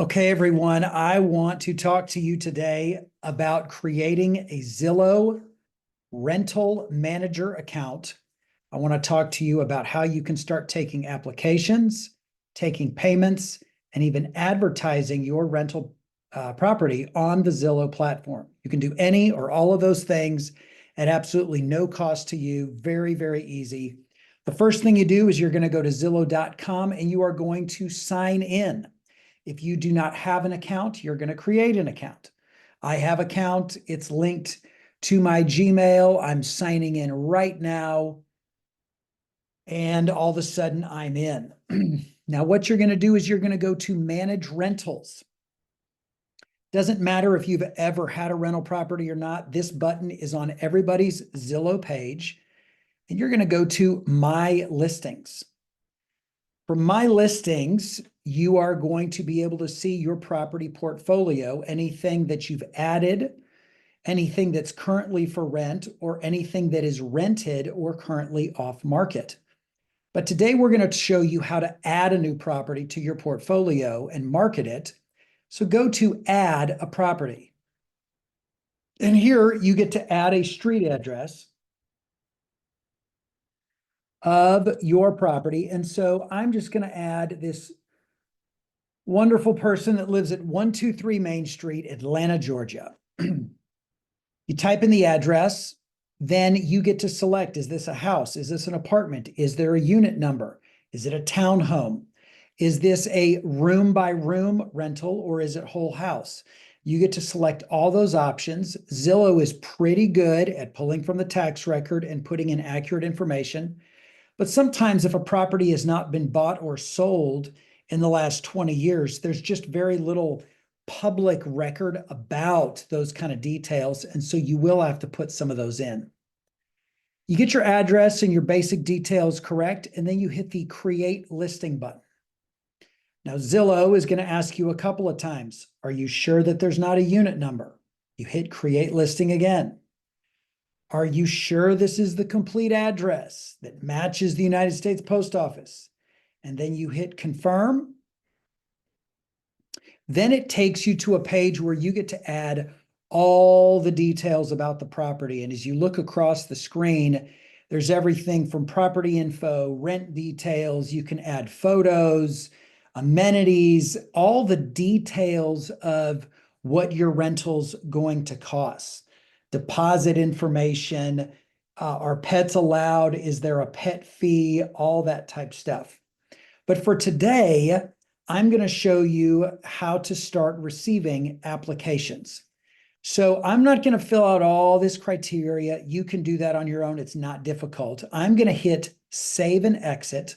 Okay, everyone, I want to talk to you today about creating a Zillow rental manager account. I want to talk to you about how you can start taking applications, taking payments, and even advertising your rental property on the Zillow platform. You can do any or all of those things at absolutely no cost to you. Very, very easy. The first thing you do is you're going to go to Zillow.com and you are going to sign in. If you do not have an account, you're going to create an account. I have an account. It's linked to my Gmail. I'm signing in right now. And all of a sudden I'm in. Now, what you're going to do is you're going to go to manage rentals. Doesn't matter if you've ever had a rental property or not. This button is on everybody's Zillow page. And you're going to go to my listings. For my listings, you are going to be able to see your property portfolio, anything that you've added, anything that's currently for rent, or anything that is rented or currently off market. But today we're going to show you how to add a new property to your portfolio and market it. So go to add a property. And here you get to add a street address of your property. And so I'm just going to add this wonderful person that lives at 123 Main Street, Atlanta, Georgia. You type in the address, then you get to select, is this a house? Is this an apartment? Is there a unit number? Is it a townhome? Is this a room by room rental or is it whole house? You get to select all those options. Zillow is pretty good at pulling from the tax record and putting in accurate information. But sometimes if a property has not been bought or sold in the last 20 years, there's just very little public record about those kind of details. And so you will have to put some of those in. You get your address and your basic details correct, and then you hit the Create Listing button. Now, Zillow is going to ask you a couple of times, are you sure that there's not a unit number? You hit Create Listing again. Are you sure this is the complete address that matches the United States Post Office? And then you hit Confirm. Then it takes you to a page where you get to add all the details about the property. And as you look across the screen, there's everything from property info, rent details. You can add photos, amenities, all the details of what your rental's going to cost. Deposit information, are pets allowed? Is there a pet fee? All that type stuff. But for today, I'm going to show you how to start receiving applications. So I'm not going to fill out all this criteria. You can do that on your own. It's not difficult. I'm going to hit Save and Exit.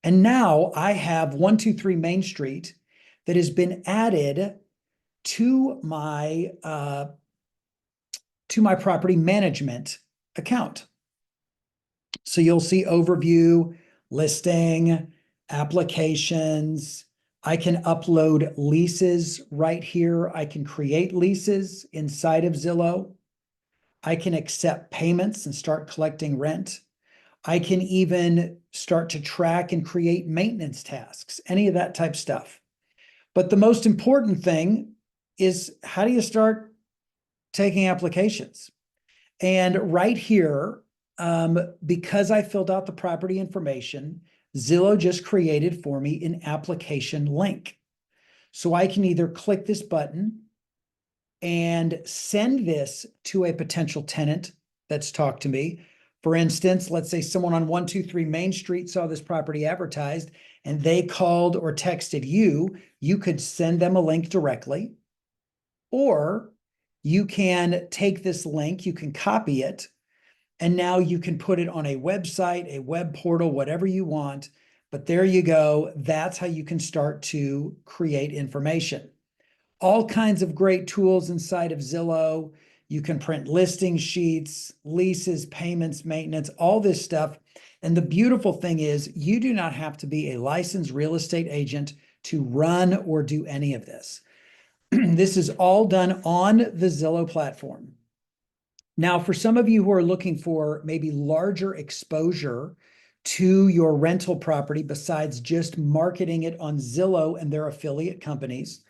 And now I have 123 Main Street that has been added to my property management account. So you'll see overview, listing, applications. I can upload leases right here. I can create leases inside of Zillow. I can accept payments and start collecting rent. I can even start to track and create maintenance tasks, any of that type stuff. But the most important thing is, how do you start taking applications? And right here, because I filled out the property information, Zillow just created for me an application link. So I can either click this button and send this to a potential tenant that's talked to me. For instance, let's say someone on 123 Main Street saw this property advertised and they called or texted you. You could send them a link directly, or you can take this link, you can copy it, and now you can put it on a website, a web portal, whatever you want. But there you go. That's how you can start to create information. All kinds of great tools inside of Zillow. You can print listing sheets, leases, payments, maintenance, all this stuff. And the beautiful thing is, you do not have to be a licensed real estate agent to run or do any of this. This is all done on the Zillow platform. Now, for some of you who are looking for maybe larger exposure to your rental property besides just marketing it on Zillow and their affiliate companies.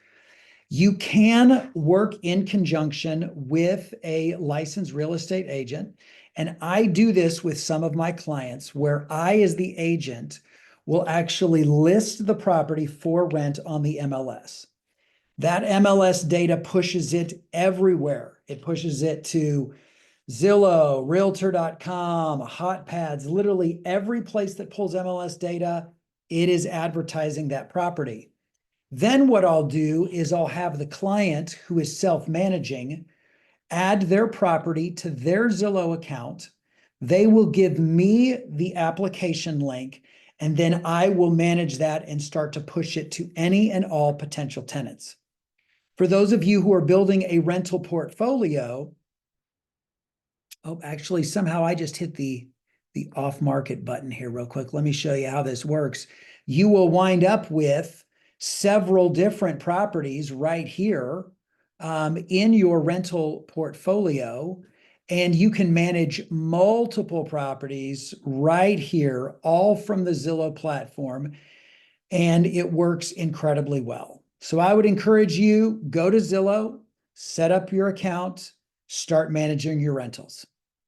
You can work in conjunction with a licensed real estate agent. And I do this with some of my clients where I, as the agent, will actually list the property for rent on the MLS. That MLS data pushes it everywhere. It pushes it to Zillow, Realtor.com, HotPads, literally every place that pulls MLS data, it is advertising that property. Then what I'll do is I'll have the client who is self-managing add their property to their Zillow account. They will give me the application link, and then I will manage that and start to push it to any and all potential tenants. For those of you who are building a rental portfolio, oh, actually, somehow I just hit the off-market button here real quick. Let me show you how this works. You will wind up with several different properties right here in your rental portfolio, and you can manage multiple properties right here, all from the Zillow platform, and it works incredibly well. So I would encourage you, go to Zillow, set up your account, start managing your rentals.